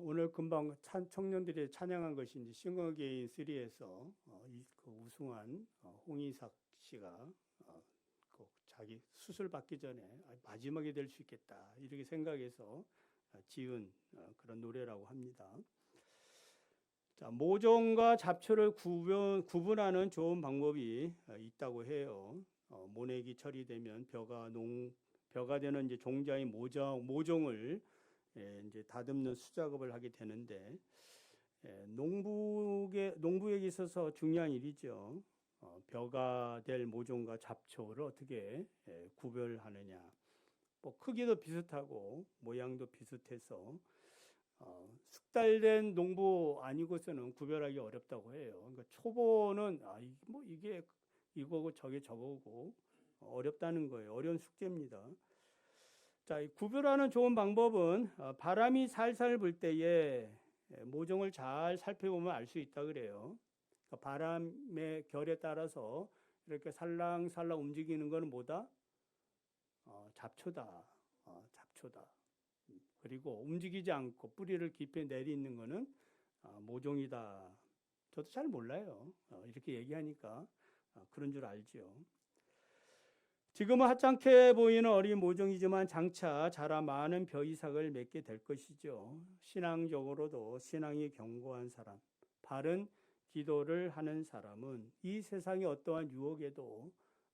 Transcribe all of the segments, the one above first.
오늘 금방 청년들이 찬양한 것이 이제 싱어게인 3에서 그 우승한 홍이삭 씨가 꼭 자기 수술 받기 전에 마지막이 될 수 있겠다 이렇게 생각해서 지은 그런 노래라고 합니다. 자, 모종과 잡초를 구분하는 좋은 방법이 있다고 해요. 모내기 철이 되면 벼가 되는 이제 종자인 모종을 이제 다듬는 수작업을 하게 되는데 농부에게 있어서 중요한 일이죠. 벼가 될 모종과 잡초를 어떻게 구별하느냐. 뭐 크기도 비슷하고 모양도 비슷해서 숙달된 농부 아니고서는 구별하기 어렵다고 해요. 그러니까 초보는 뭐 이게 이거고 저게 저거고 어렵다는 거예요. 어려운 숙제입니다. 자, 구별하는 좋은 방법은 바람이 살살 불 때에 모종을 잘 살펴보면 알 수 있다 그래요. 그러니까 바람의 결에 따라서 이렇게 살랑살랑 움직이는 것은 뭐다? 잡초다. 잡초다. 그리고 움직이지 않고 뿌리를 깊이 내리는 것은 모종이다. 저도 잘 몰라요. 이렇게 얘기하니까 그런 줄 알죠. 지금은 하찮게 보이는 어린 모종이지만 장차 자라 많은 벼이삭을 맺게 될 것이죠. 신앙적으로도 신앙이 견고한 사람, 바른 기도를 하는 사람은 이 세상의 어떠한 유혹에도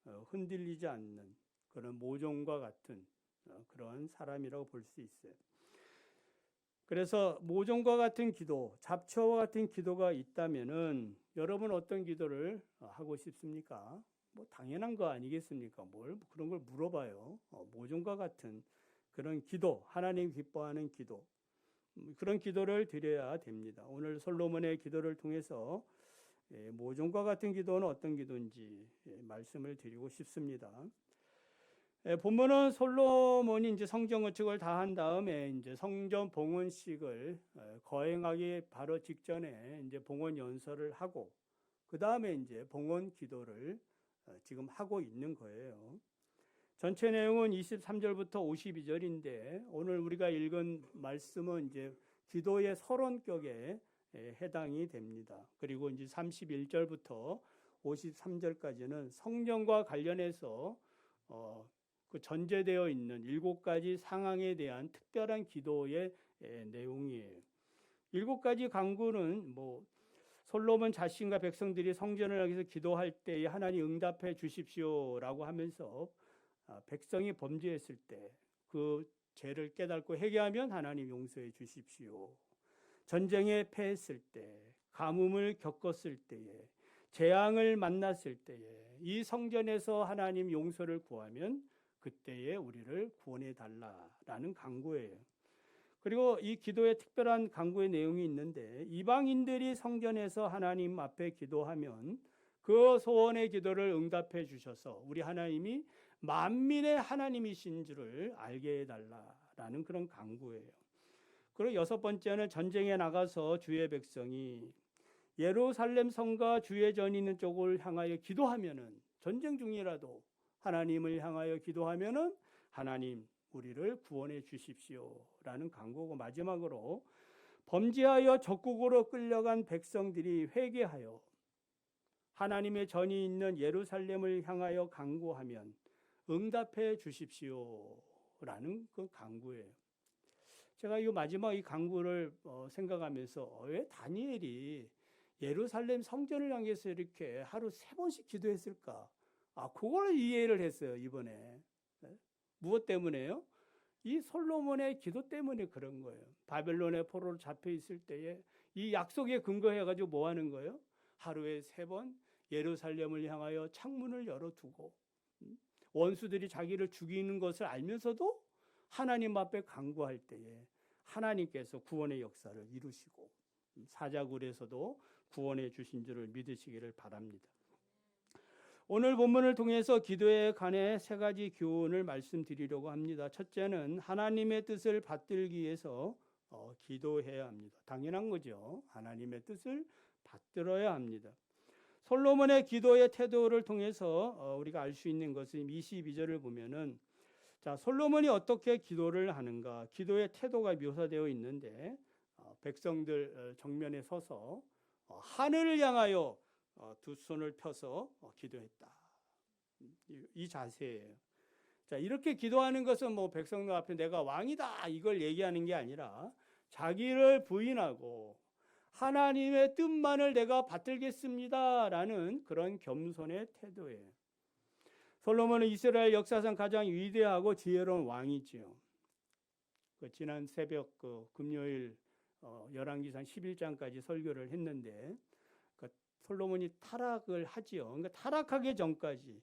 흔들리지 않는 그런 모종과 같은 그런 사람이라고 볼 수 있어요. 그래서 모종과 같은 기도, 잡초와 같은 기도가 있다면은 여러분 어떤 기도를 하고 싶습니까? 뭐 당연한 거 아니겠습니까? 뭘 그런 걸 물어봐요. 모종과 같은 그런 기도, 하나님 기뻐하는 기도, 그런 기도를 드려야 됩니다. 오늘 솔로몬의 기도를 통해서 모종과 같은 기도는 어떤 기도인지 말씀을 드리고 싶습니다. 본문은 솔로몬이 이제 성전 건축을 다 한 다음에 이제 성전 봉헌식을 거행하기 바로 직전에 이제 봉헌 연설을 하고 그 다음에 이제 봉헌 기도를 지금 하고 있는 거예요. 전체 내용은 23절부터 52절인데 오늘 우리가 읽은 말씀은 이제 기도의 서론격에 해당이 됩니다. 그리고 이제 31절부터 53절까지는 성령과 관련해서 그 전제되어 있는 7가지 상황에 대한 특별한 기도의 내용이에요. 7가지 간구는 뭐 솔로몬 자신과 백성들이 성전을 향해서 기도할 때에 하나님 응답해 주십시오라고 하면서 백성이 범죄했을 때 그 죄를 깨닫고 회개하면 하나님 용서해 주십시오. 전쟁에 패했을 때, 가뭄을 겪었을 때에, 재앙을 만났을 때에 이 성전에서 하나님 용서를 구하면 그때에 우리를 구원해 달라라는 간구예요. 그리고 이 기도에 특별한 간구의 내용이 있는데 이방인들이 성전에서 하나님 앞에 기도하면 그 소원의 기도를 응답해 주셔서 우리 하나님이 만민의 하나님이신 줄을 알게 해달라라는 그런 간구예요. 그리고 6번째는 전쟁에 나가서 주의 백성이 예루살렘 성과 주의 전이 있는 쪽을 향하여 기도하면은 전쟁 중이라도 하나님을 향하여 기도하면은 하나님 우리를 구원해 주십시오라는 간구고 마지막으로 범죄하여 적국으로 끌려간 백성들이 회개하여 하나님의 전이 있는 예루살렘을 향하여 간구하면 응답해 주십시오라는 그 간구예요. 제가 이 마지막 이 간구를 생각하면서 왜 다니엘이 예루살렘 성전을 향해서 이렇게 하루 3번씩 기도했을까? 그걸 이해를 했어요, 이번에. 무엇 때문에요? 이 솔로몬의 기도 때문에 그런 거예요. 바벨론의 포로로 잡혀 있을 때에 이 약속에 근거해가지고 뭐 하는 거예요? 하루에 3번 예루살렘을 향하여 창문을 열어두고 원수들이 자기를 죽이는 것을 알면서도 하나님 앞에 간구할 때에 하나님께서 구원의 역사를 이루시고 사자굴에서도 구원해 주신 줄을 믿으시기를 바랍니다. 오늘 본문을 통해서 기도에 관해 3가지 교훈을 말씀드리려고 합니다. 첫째는 하나님의 뜻을 받들기 위해서 기도해야 합니다. 당연한 거죠. 하나님의 뜻을 받들어야 합니다. 솔로몬의 기도의 태도를 통해서 우리가 알 수 있는 것은 22절을 보면은 자, 솔로몬이 어떻게 기도를 하는가? 기도의 태도가 묘사되어 있는데 백성들 정면에 서서 하늘을 향하여 두 손을 펴서 기도했다. 이 자세예요. 자, 이렇게 기도하는 것은 뭐 백성들 앞에 내가 왕이다 이걸 얘기하는 게 아니라 자기를 부인하고 하나님의 뜻만을 내가 받들겠습니다라는 그런 겸손의 태도예요. 솔로몬은 이스라엘 역사상 가장 위대하고 지혜로운 왕이지요. 지난 새벽 금요일 열왕기상 11장까지 설교를 했는데 솔로몬이 타락을 하지요. 그러니까 타락하기 전까지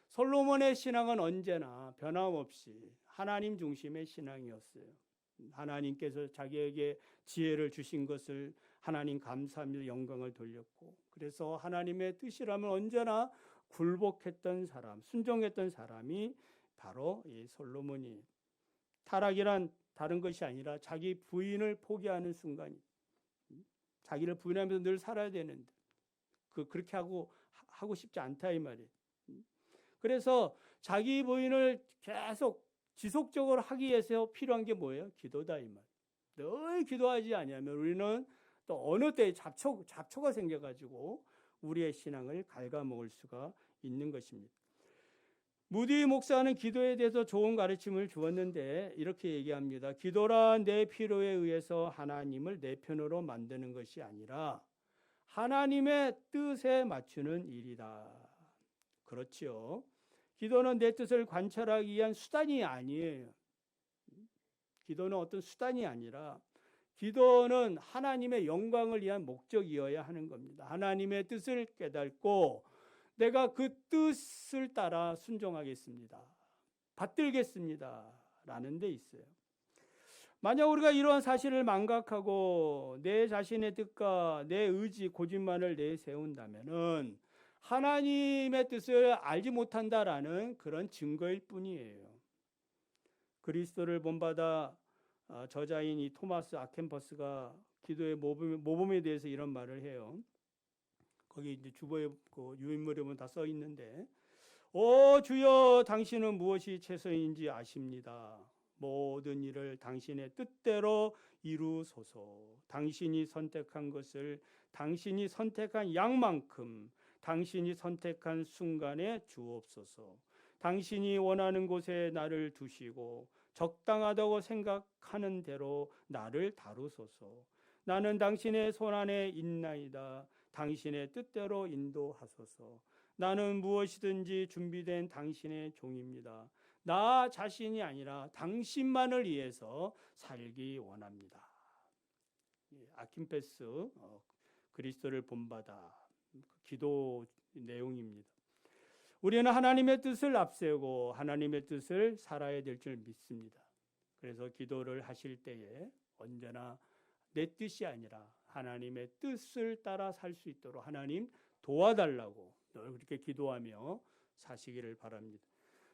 솔로몬의 신앙은 언제나 변함없이 하나님 중심의 신앙이었어요. 하나님께서 자기에게 지혜를 주신 것을 하나님 감사하며 영광을 돌렸고, 그래서 하나님의 뜻이라면 언제나 굴복했던 사람, 순종했던 사람이 바로 이 솔로몬이. 타락이란 다른 것이 아니라 자기 부인을 포기하는 순간이, 자기를 부인하면서 늘 살아야 되는데 그렇게 하고 싶지 않다 이 말이에요. 그래서 자기 부인을 계속 지속적으로 하기 위해서 필요한 게 뭐예요? 기도다 이 말. 늘 기도하지 않으면 우리는 또 어느 때에 잡초가 생겨가지고 우리의 신앙을 갉아먹을 수가 있는 것입니다. 무디 목사는 기도에 대해서 좋은 가르침을 주었는데 이렇게 얘기합니다. 기도란 내 필요에 의해서 하나님을 내 편으로 만드는 것이 아니라 하나님의 뜻에 맞추는 일이다. 그렇지요. 기도는 내 뜻을 관찰하기 위한 수단이 아니에요. 기도는 어떤 수단이 아니라 기도는 하나님의 영광을 위한 목적이어야 하는 겁니다. 하나님의 뜻을 깨닫고 내가 그 뜻을 따라 순종하겠습니다. 받들겠습니다. 라는 데 있어요. 만약 우리가 이러한 사실을 망각하고 내 자신의 뜻과 내 의지, 고집만을 내세운다면은 하나님의 뜻을 알지 못한다라는 그런 증거일 뿐이에요. 그리스도를 본받아 저자인 이 토마스 아켄퍼스가 기도의 모범에 대해서 이런 말을 해요. 거기 이제 주보에 유인물에 보면 다 써 있는데, 오 주여 당신은 무엇이 최선인지 아십니다. 모든 일을 당신의 뜻대로 이루소서. 당신이 선택한 것을 당신이 선택한 양만큼 당신이 선택한 순간에 주옵소서. 당신이 원하는 곳에 나를 두시고 적당하다고 생각하는 대로 나를 다루소서. 나는 당신의 손안에 있나이다. 당신의 뜻대로 인도하소서. 나는 무엇이든지 준비된 당신의 종입니다. 나 자신이 아니라 당신만을 위해서 살기 원합니다. 아킨페스 그리스도를 본받아 기도 내용입니다. 우리는 하나님의 뜻을 앞세우고 하나님의 뜻을 살아야 될 줄 믿습니다. 그래서 기도를 하실 때에 언제나 내 뜻이 아니라 하나님의 뜻을 따라 살 수 있도록 하나님 도와달라고 늘 그렇게 기도하며 사시기를 바랍니다.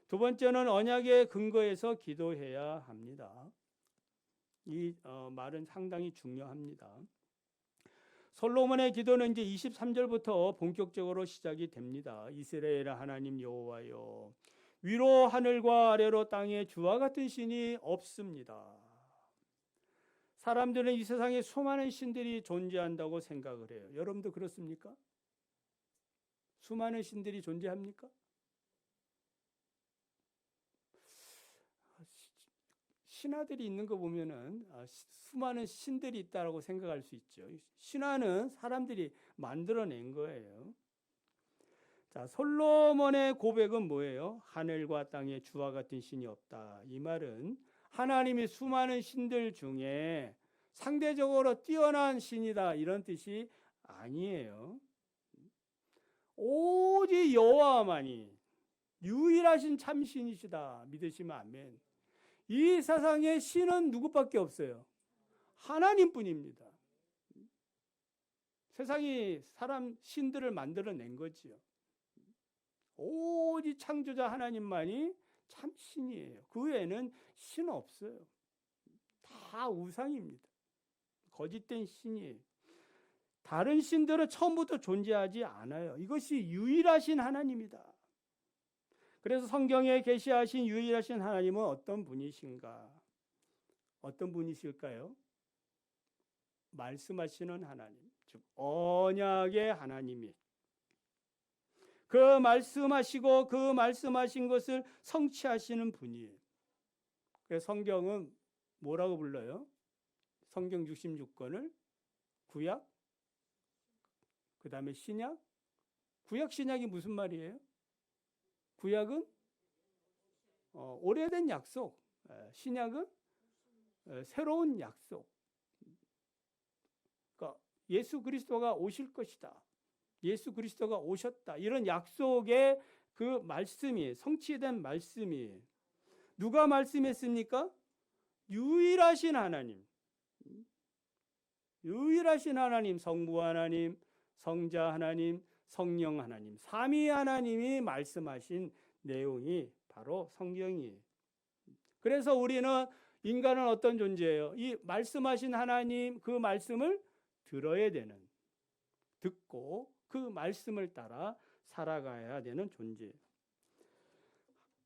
두 번째는 언약의 근거에서 기도해야 합니다. 이 말은 상당히 중요합니다. 솔로몬의 기도는 이제 23절부터 본격적으로 시작이 됩니다. 이스라엘 하나님 여호와여, 위로 하늘과 아래로 땅에 주와 같은 신이 없습니다. 사람들은 이 세상에 수많은 신들이 존재한다고 생각을 해요. 여러분도 그렇습니까? 수많은 신들이 존재합니까? 신화들이 있는 거 보면은 수많은 신들이 있다고 생각할 수 있죠. 신화는 사람들이 만들어낸 거예요. 자, 솔로몬의 고백은 뭐예요? 하늘과 땅에 주와 같은 신이 없다. 이 말은 하나님이 수많은 신들 중에 상대적으로 뛰어난 신이다 이런 뜻이 아니에요. 오직 여호와만이 유일하신 참신이시다 믿으시면 아멘. 이 세상에 신은 누구밖에 없어요? 하나님뿐입니다. 세상이 사람 신들을 만들어낸 거지요. 오직 창조자 하나님만이 참신이에요. 그 외에는 신 없어요. 다 우상입니다. 거짓된 신이에요. 다른 신들은 처음부터 존재하지 않아요. 이것이 유일하신 하나님이다. 그래서 성경에 계시하신 유일하신 하나님은 어떤 분이신가? 어떤 분이실까요? 말씀하시는 하나님, 즉 언약의 하나님이 그 말씀하시고 그 말씀하신 것을 성취하시는 분이에요. 그래서 성경은 뭐라고 불러요? 성경 66권을 구약, 그 다음에 신약. 구약 신약이 무슨 말이에요? 구약은 오래된 약속, 신약은 새로운 약속. 그러니까 예수 그리스도가 오실 것이다, 예수 그리스도가 오셨다, 이런 약속의 그 말씀이 성취된 말씀이 누가 말씀했습니까? 유일하신 하나님, 유일하신 하나님, 성부 하나님, 성자 하나님, 성령 하나님, 삼위 하나님이 말씀하신 내용이 바로 성경이에요. 그래서 인간은 어떤 존재예요? 이 말씀하신 하나님 그 말씀을 들어야 되는, 듣고 그 말씀을 따라 살아가야 되는 존재예요.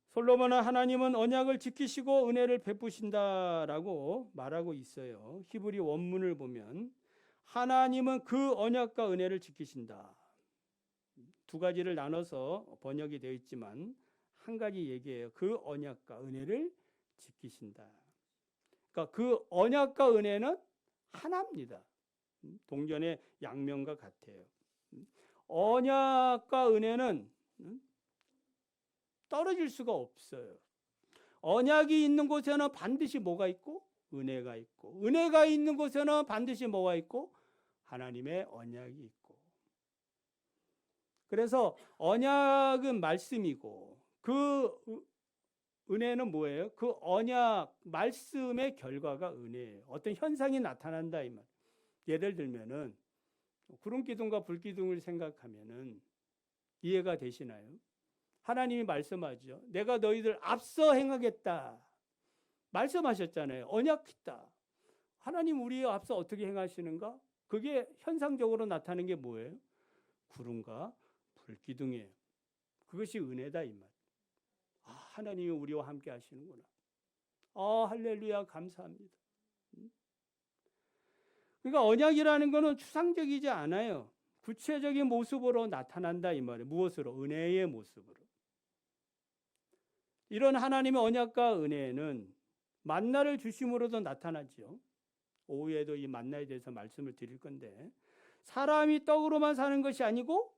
솔로몬은 하나님은 언약을 지키시고 은혜를 베푸신다라고 말하고 있어요. 히브리 원문을 보면 하나님은 그 언약과 은혜를 지키신다. 두 가지를 나눠서 번역이 되어 있지만 한 가지 얘기예요. 그 언약과 은혜를 지키신다. 그러니까 그 언약과 은혜는 하나입니다. 동전의 양면과 같아요. 언약과 은혜는 떨어질 수가 없어요. 언약이 있는 곳에는 반드시 뭐가 있고? 은혜가 있고, 은혜가 있는 곳에는 반드시 뭐가 있고? 하나님의 언약이 있고. 그래서 언약은 말씀이고 그 은혜는 뭐예요? 그 언약 말씀의 결과가 은혜예요. 어떤 현상이 나타난다 이 말. 예를 들면은 구름 기둥과 불 기둥을 생각하면은 이해가 되시나요? 하나님이 말씀하죠. 내가 너희들 앞서 행하겠다. 말씀하셨잖아요. 언약했다. 하나님 우리 앞서 어떻게 행하시는가? 그게 현상적으로 나타나는 게 뭐예요? 구름과 불 기둥이에요. 그것이 은혜다 이 말. 하나님이 우리와 함께 하시는구나. 할렐루야, 감사합니다. 그러니까 언약이라는 것은 추상적이지 않아요. 구체적인 모습으로 나타난다 이 말이에요. 무엇으로? 은혜의 모습으로. 이런 하나님의 언약과 은혜는 만나를 주심으로도 나타나죠. 오후에도 이 만나에 대해서 말씀을 드릴 건데, 사람이 떡으로만 사는 것이 아니고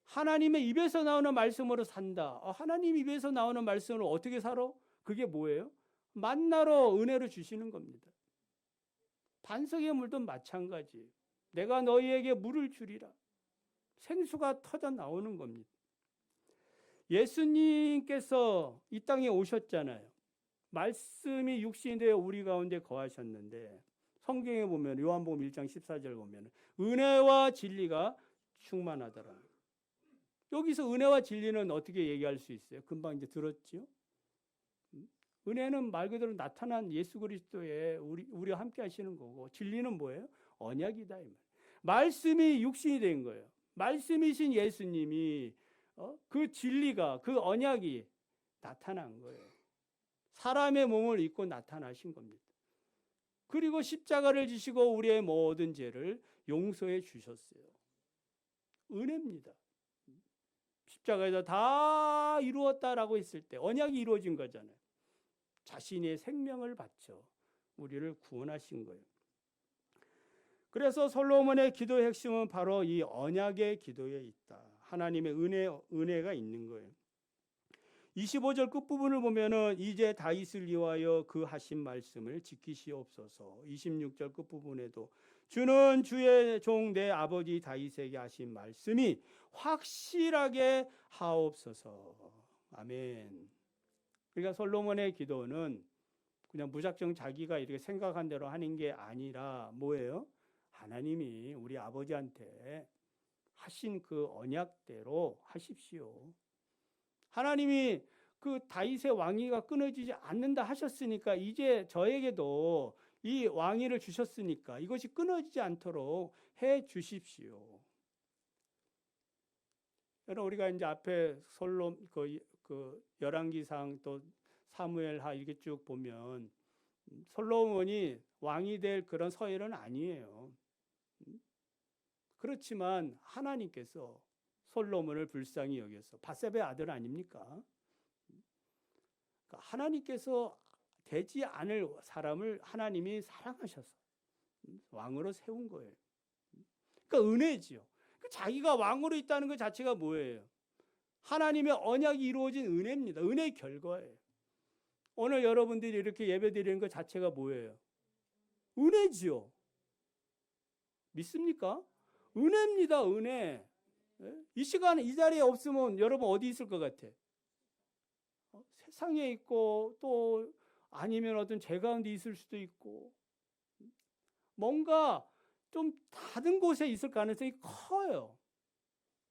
하나님의 입에서 나오는 말씀으로 산다. 하나님 입에서 나오는 말씀으로 어떻게 살아? 그게 뭐예요? 만나로 은혜로 주시는 겁니다. 반석의 물도 마찬가지. 내가 너희에게 물을 주리라. 생수가 터져 나오는 겁니다. 예수님께서 이 땅에 오셨잖아요. 말씀이 육신이 되어 우리 가운데 거하셨는데, 성경에 보면 요한복음 1장 14절 보면 은혜와 진리가 충만하더라. 여기서 은혜와 진리는 어떻게 얘기할 수 있어요? 금방 이제 들었죠? 은혜는 말 그대로 나타난 예수 그리스도의 우리와 함께 하시는 거고, 진리는 뭐예요? 언약이다 이 말. 말씀이 육신이 된 거예요. 말씀이신 예수님이 그 진리가, 그 언약이 나타난 거예요. 사람의 몸을 입고 나타나신 겁니다. 그리고 십자가를 지시고 우리의 모든 죄를 용서해 주셨어요. 은혜입니다. 십자가에서 다 이루었다라고 했을 때 언약이 이루어진 거잖아요. 자신의 생명을 바쳐 우리를 구원하신 거예요. 그래서 솔로몬의 기도의 핵심은 바로 이 언약의 기도에 있다. 하나님의 은혜가 있는 거예요. 25절 끝부분을 보면은 이제 다윗을 위하여 그 하신 말씀을 지키시옵소서. 26절 끝부분에도 주는 주의 종 내 아버지 다윗에게 하신 말씀이 확실하게 하옵소서. 아멘. 그러니까 솔로몬의 기도는 그냥 무작정 자기가 이렇게 생각한 대로 하는 게 아니라 뭐예요? 하나님이 우리 아버지한테 하신 그 언약대로 하십시오. 하나님이 그 다윗의 왕위가 끊어지지 않는다 하셨으니까 이제 저에게도 이 왕위를 주셨으니까 이것이 끊어지지 않도록 해 주십시오. 여러분 우리가 이제 앞에 그 열왕기상 또 사무엘하 이렇게 쭉 보면 솔로몬이 왕이 될 그런 서열은 아니에요. 그렇지만 하나님께서 솔로몬을 불쌍히 여겨서 밧세바의 아들 아닙니까? 그러니까 하나님께서 되지 않을 사람을 하나님이 사랑하셔서 왕으로 세운 거예요. 그러니까 은혜지요. 자기가 왕으로 있다는 것 자체가 뭐예요? 하나님의 언약이 이루어진 은혜입니다. 은혜의 결과예요. 오늘 여러분들이 이렇게 예배드리는 것 자체가 뭐예요? 은혜지요. 믿습니까? 은혜입니다. 은혜. 이 시간에 이 자리에 없으면 여러분 어디 있을 것 같아? 세상에 있고 또 아니면 어떤 죄 가운데 있을 수도 있고 뭔가 좀 다른 곳에 있을 가능성이 커요.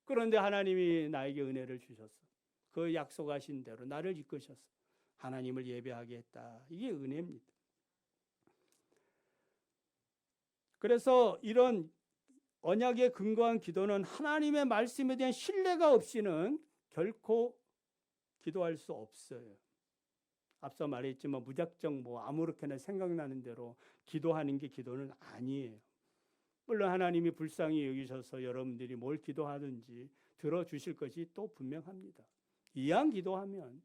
그런데 하나님이 나에게 은혜를 주셨어. 그 약속하신 대로 나를 이끄셨어. 하나님을 예배하게 했다. 이게 은혜입니다. 그래서 이런 언약에 근거한 기도는 하나님의 말씀에 대한 신뢰가 없이는 결코 기도할 수 없어요. 앞서 말했지만 무작정 아무렇게나 생각나는 대로 기도하는 게 기도는 아니에요. 물론 하나님이 불쌍히 여기셔서 여러분들이 뭘 기도하든지 들어주실 것이 또 분명합니다. 이왕 기도하면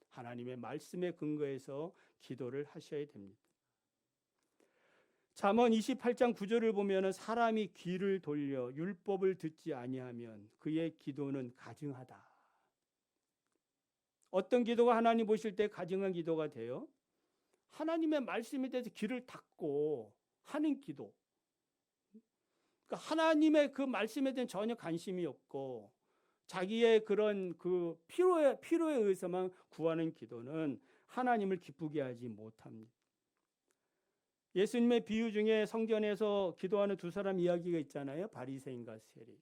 하나님의 말씀에 근거해서 기도를 하셔야 됩니다. 잠언 28장 9절을 보면 사람이 귀를 돌려 율법을 듣지 아니하면 그의 기도는 가증하다. 어떤 기도가 하나님 보실 때 가증한 기도가 돼요? 하나님의 말씀에 대해서 귀를 닫고 하는 기도. 그러니까 하나님의 그 말씀에 대한 전혀 관심이 없고 자기의 그런 그 필요에 의해서만 구하는 기도는 하나님을 기쁘게 하지 못합니다. 예수님의 비유 중에 성전에서 기도하는 두 사람 이야기가 있잖아요. 바리새인과 세리.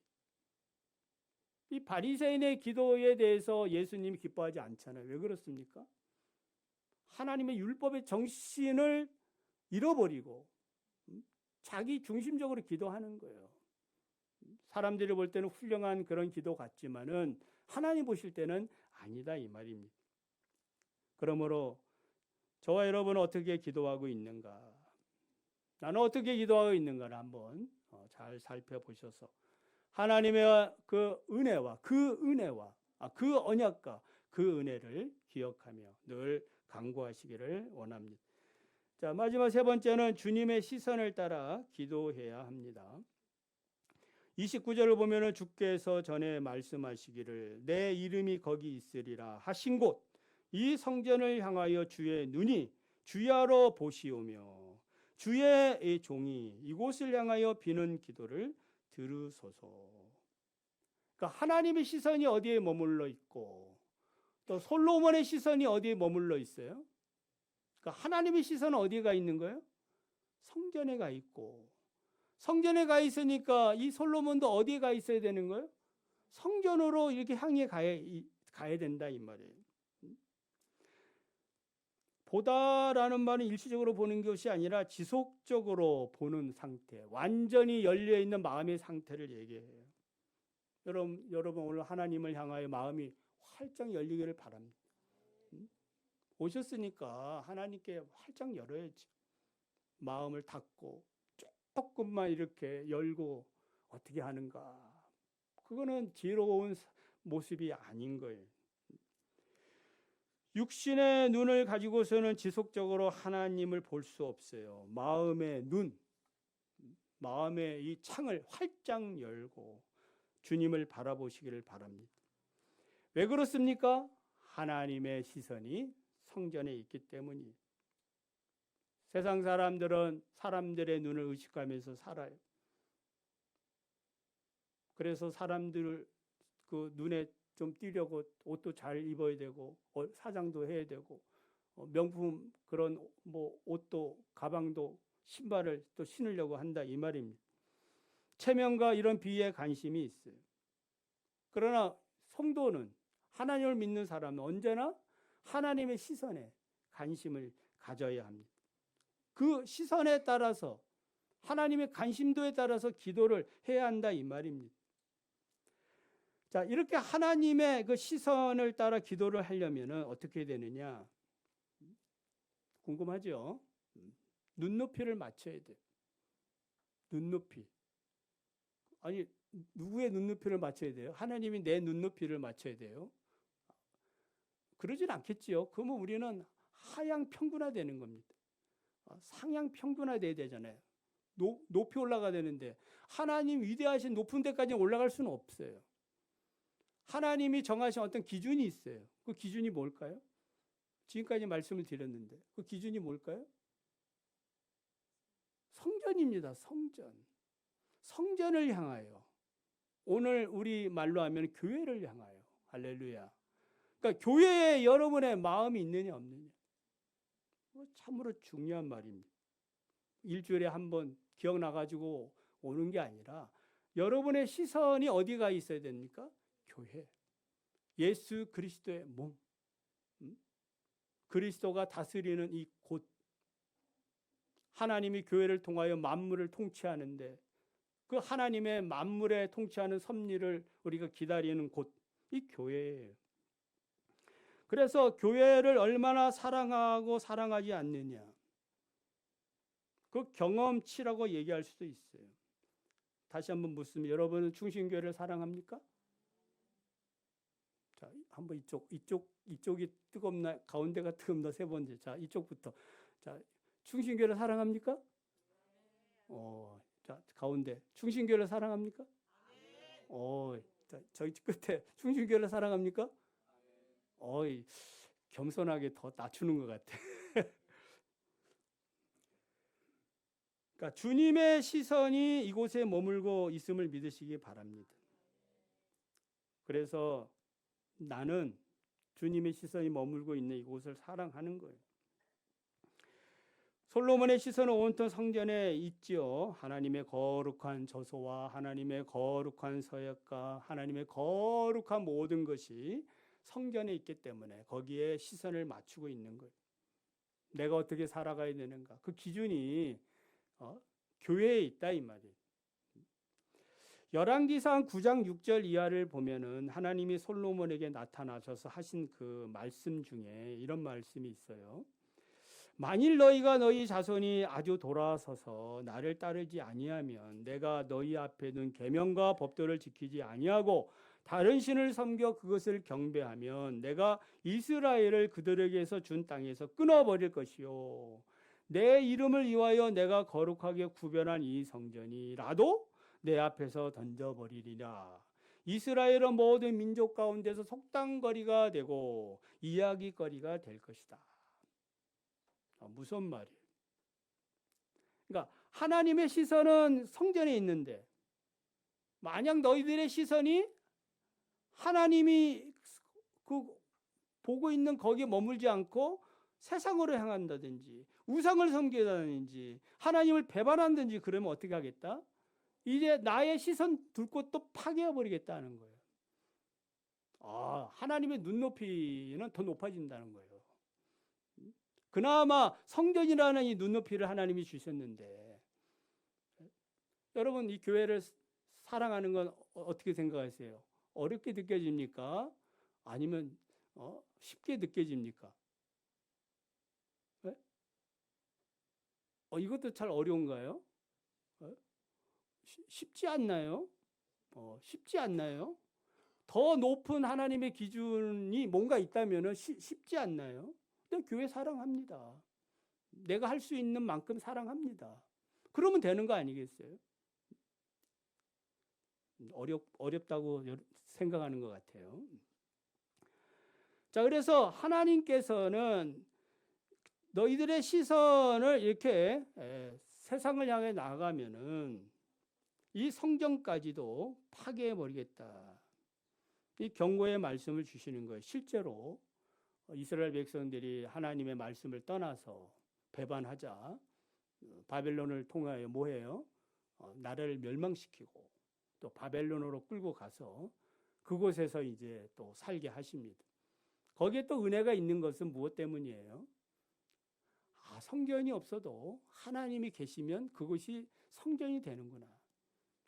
이 바리새인의 기도에 대해서 예수님이 기뻐하지 않잖아요. 왜 그렇습니까? 하나님의 율법의 정신을 잃어버리고 자기 중심적으로 기도하는 거예요. 사람들이 볼 때는 훌륭한 그런 기도 같지만은 하나님 보실 때는 아니다 이 말입니다. 그러므로 저와 여러분은 어떻게 기도하고 있는가? 나는 어떻게 기도하고 있는가를 한번 잘 살펴보셔서 하나님의 그 은혜와 그 언약과 그 은혜를 기억하며 늘 간구하시기를 원합니다. 자, 마지막 세 번째는 주님의 시선을 따라 기도해야 합니다. 29절을 보면은 주께서 전에 말씀하시기를 내 이름이 거기 있으리라 하신 곳 이 성전을 향하여 주의 눈이 주야로 보시오며 주의 종이 이곳을 향하여 비는 기도를 들으소서. 그러니까 하나님의 시선이 어디에 머물러 있고 또 솔로몬의 시선이 어디에 머물러 있어요? 그러니까 하나님의 시선은 어디에 가 있는 거예요? 성전에 가 있고 성전에 가 있으니까 이 솔로몬도 어디에 가 있어야 되는 거예요? 성전으로 이렇게 향해 가야 된다 이 말이에요. 보다라는 말은 일시적으로 보는 것이 아니라 지속적으로 보는 상태, 완전히 열려있는 마음의 상태를 얘기해요. 여러분 오늘 하나님을 향하여 마음이 활짝 열리기를 바랍니다. 오셨으니까 하나님께 활짝 열어야지. 마음을 닫고 조금만 이렇게 열고 어떻게 하는가. 그거는 지혜로운 모습이 아닌 거예요. 육신의 눈을 가지고서는 지속적으로 하나님을 볼 수 없어요. 마음의 눈, 마음의 이 창을 활짝 열고 주님을 바라보시기를 바랍니다. 왜 그렇습니까? 하나님의 시선이 성전에 있기 때문이에요. 세상 사람들은 사람들의 눈을 의식하면서 살아요. 그래서 사람들 그 눈에 좀 띄려고 옷도 잘 입어야 되고 사장도 해야 되고 명품 그런 옷도 가방도 신발을 또 신으려고 한다 이 말입니다. 체면과 이런 비위에 관심이 있어요. 그러나 성도는 하나님을 믿는 사람은 언제나 하나님의 시선에 관심을 가져야 합니다. 그 시선에 따라서 하나님의 관심도에 따라서 기도를 해야 한다 이 말입니다. 자, 이렇게 하나님의 그 시선을 따라 기도를 하려면 어떻게 되느냐? 궁금하죠? 눈높이를 맞춰야 돼. 눈높이. 아니, 누구의 눈높이를 맞춰야 돼요? 하나님이 내 눈높이를 맞춰야 돼요. 그러진 않겠지요. 그러면 우리는 하향 평준화되는 겁니다. 상향 평준화돼야 되잖아요. 높이 올라가야 되는데 하나님 위대하신 높은 데까지 올라갈 수는 없어요. 하나님이 정하신 어떤 기준이 있어요. 그 기준이 뭘까요? 지금까지 말씀을 드렸는데 그 기준이 뭘까요? 성전입니다. 성전. 성전을 향하여. 오늘 우리 말로 하면 교회를 향하여. 할렐루야. 그러니까 교회에 여러분의 마음이 있느냐 없느냐. 참으로 중요한 말입니다. 일주일에 한 번 기억나가지고 오는 게 아니라 여러분의 시선이 어디가 있어야 됩니까? 교회. 예수 그리스도의 몸. 그리스도가 다스리는 이 곳. 하나님이 교회를 통하여 만물을 통치하는데 그 하나님의 만물에 통치하는 섭리를 우리가 기다리는 곳. 이 교회예요. 그래서 교회를 얼마나 사랑하고 사랑하지 않느냐. 그 경험치라고 얘기할 수도 있어요. 다시 한번 묻습니다. 여러분은 충신교회를 사랑합니까? 자, 한번 이쪽이 뜨겁나 가운데가 뜨겁나 세 번째. 자, 이쪽부터. 자, 충신교회를 사랑합니까? 자, 가운데. 충신교회를 사랑합니까? 자, 저기 끝에 충신교회를 사랑합니까? 겸손하게 더 낮추는 것 같아. 그러니까 주님의 시선이 이곳에 머물고 있음을 믿으시기 바랍니다. 그래서 나는 주님의 시선이 머물고 있는 이곳을 사랑하는 거예요. 솔로몬의 시선은 온통 성전에 있지요. 하나님의 거룩한 저소와 하나님의 거룩한 서역과 하나님의 거룩한 모든 것이 성전에 있기 때문에 거기에 시선을 맞추고 있는 거예요. 내가 어떻게 살아가야 되는가. 그 기준이 교회에 있다 이 말이에요. 열왕기상 9장 6절 이하를 보면은 하나님이 솔로몬에게 나타나셔서 하신 그 말씀 중에 이런 말씀이 있어요. 만일 너희가 너희 자손이 아주 돌아서서 나를 따르지 아니하면 내가 너희 앞에 둔 계명과 법도를 지키지 아니하고 다른 신을 섬겨 그것을 경배하면 내가 이스라엘을 그들에게서 준 땅에서 끊어버릴 것이요 내 이름을 위하여 내가 거룩하게 구별한 이 성전이라도 내 앞에서 던져버리리라. 이스라엘은 모든 민족 가운데서 속담거리가 되고 이야기거리가 될 것이다. 무슨 말이에요? 그러니까 하나님의 시선은 성전에 있는데 만약 너희들의 시선이 하나님이 그 보고 있는 거기에 머물지 않고 세상으로 향한다든지 우상을 섬기다든지 하나님을 배반한다든지 그러면 어떻게 하겠다? 이제 나의 시선 둘 곳도 파괴해버리겠다는 거예요. 하나님의 눈높이는 더 높아진다는 거예요. 그나마 성전이라는 이 눈높이를 하나님이 주셨는데 여러분 이 교회를 사랑하는 건 어떻게 생각하세요? 어렵게 느껴집니까? 아니면 쉽게 느껴집니까? 네? 이것도 잘 어려운가요? 쉽지 않나요? 쉽지 않나요? 더 높은 하나님의 기준이 뭔가 있다면 쉽지 않나요? 근데 교회 사랑합니다. 내가 할 수 있는 만큼 사랑합니다. 그러면 되는 거 아니겠어요? 어렵다고 생각하는 것 같아요. 자, 그래서 하나님께서는 너희들의 시선을 이렇게 세상을 향해 나가면은 이 성전까지도 파괴해버리겠다. 이 경고의 말씀을 주시는 거예요. 실제로 이스라엘 백성들이 하나님의 말씀을 떠나서 배반하자 바벨론을 통하여 뭐해요? 나라를 멸망시키고 또 바벨론으로 끌고 가서 그곳에서 이제 또 살게 하십니다. 거기에 또 은혜가 있는 것은 무엇 때문이에요? 성전이 없어도 하나님이 계시면 그곳이 성전이 되는구나.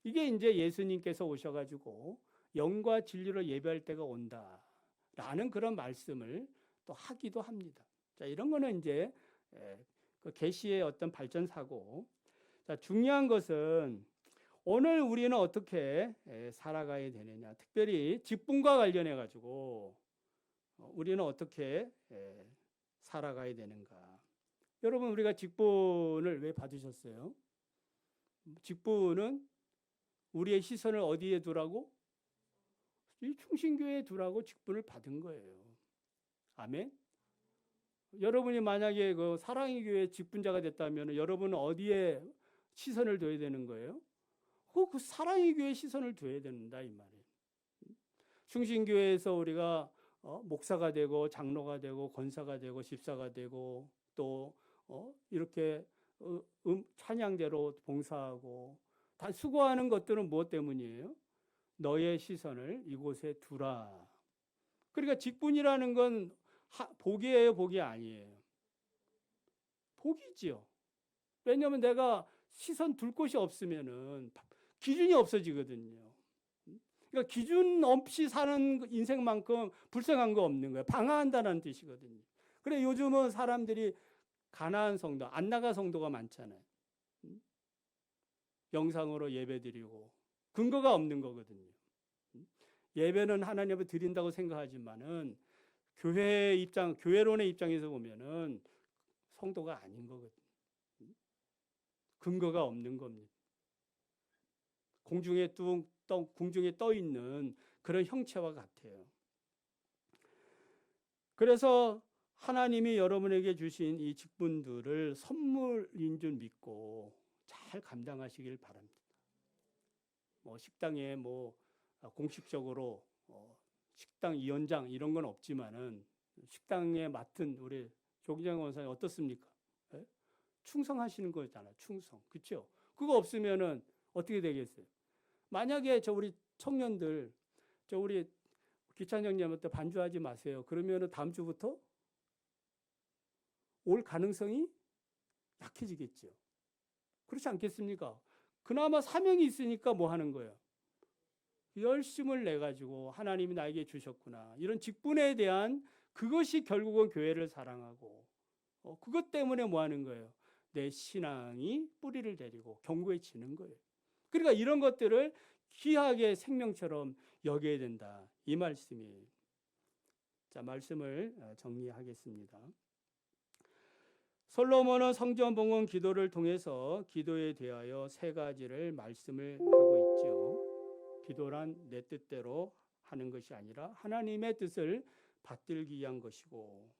이게 이제 예수님께서 오셔가지고 영과 진리로 예배할 때가 온다라는 그런 말씀을 또 하기도 합니다. 자, 이런 거는 이제 그 계시의 어떤 발전 사고. 자, 중요한 것은 오늘 우리는 어떻게 살아가야 되느냐. 특별히 직분과 관련해 가지고 우리는 어떻게 살아가야 되는가. 여러분, 우리가 직분을 왜 받으셨어요? 직분은 우리의 시선을 어디에 두라고? 이 충신교회에 두라고 직분을 받은 거예요. 아멘. 여러분이 만약에 그 사랑의 교회 직분자가 됐다면 여러분은 어디에 시선을 둬야 되는 거예요? 그 사랑의 교회에 시선을 둬야 된다 이 말이에요. 충신교회에서 우리가 목사가 되고 장로가 되고 권사가 되고 집사가 되고 또 이렇게 찬양대로 봉사하고 다 수고하는 것들은 무엇 때문이에요? 너의 시선을 이곳에 두라. 그러니까 직분이라는 건 복이에요, 복이 아니에요? 복이지요. 왜냐하면 내가 시선 둘 곳이 없으면은 기준이 없어지거든요. 그러니까 기준 없이 사는 인생만큼 불쌍한 거 없는 거예요. 방황한다는 뜻이거든요. 그래 요즘은 사람들이 가나안 성도, 안 나가 성도가 많잖아요. 영상으로 예배드리고 근거가 없는 거거든요. 예배는 하나님 앞에 드린다고 생각하지만은 교회론의 입장에서 보면은 성도가 아닌 거거든요. 근거가 없는 겁니다. 공중에 떠 있는 그런 형체와 같아요. 그래서 하나님이 여러분에게 주신 이 직분들을 선물인 줄 믿고 잘 감당하시길 바랍니다. 식당에 공식적으로 식당 위원장 이런 건 없지만은 식당에 맡은 우리 조기장 원사님 어떻습니까? 네? 충성하시는 거잖아요. 충성. 그렇죠? 그거 없으면은 어떻게 되겠어요? 만약에 우리 청년들 우리 기찬 형님한테 반주하지 마세요. 그러면은 다음 주부터 올 가능성이 약해지겠죠. 그렇지 않겠습니까? 그나마 사명이 있으니까 뭐 하는 거예요? 열심을 내 가지고 하나님이 나에게 주셨구나. 이런 직분에 대한 그것이 결국은 교회를 사랑하고 그것 때문에 뭐 하는 거예요? 내 신앙이 뿌리를 내리고 견고해지는 거예요. 그러니까 이런 것들을 귀하게 생명처럼 여겨야 된다. 이 말씀이에요. 자, 말씀을 정리하겠습니다. 솔로몬은 성전 봉헌 기도를 통해서 기도에 대하여 세 가지를 말씀을 하고 있죠. 기도란 내 뜻대로 하는 것이 아니라 하나님의 뜻을 받들기 위한 것이고,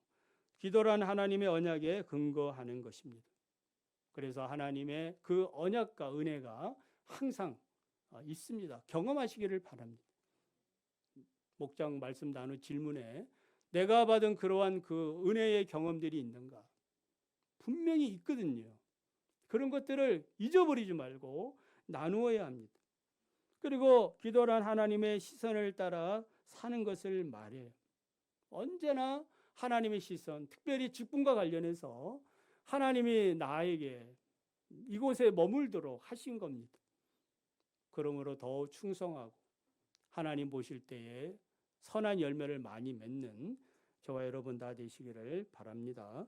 기도란 하나님의 언약에 근거하는 것입니다. 그래서 하나님의 그 언약과 은혜가 항상 있습니다. 경험하시기를 바랍니다. 목장 말씀 나눈 질문에 내가 받은 그러한 그 은혜의 경험들이 있는가? 분명히 있거든요. 그런 것들을 잊어버리지 말고 나누어야 합니다. 그리고 기도란 하나님의 시선을 따라 사는 것을 말해요. 언제나 하나님의 시선, 특별히 직분과 관련해서 하나님이 나에게 이곳에 머물도록 하신 겁니다. 그러므로 더 충성하고 하나님 보실 때에 선한 열매를 많이 맺는 저와 여러분 다 되시기를 바랍니다.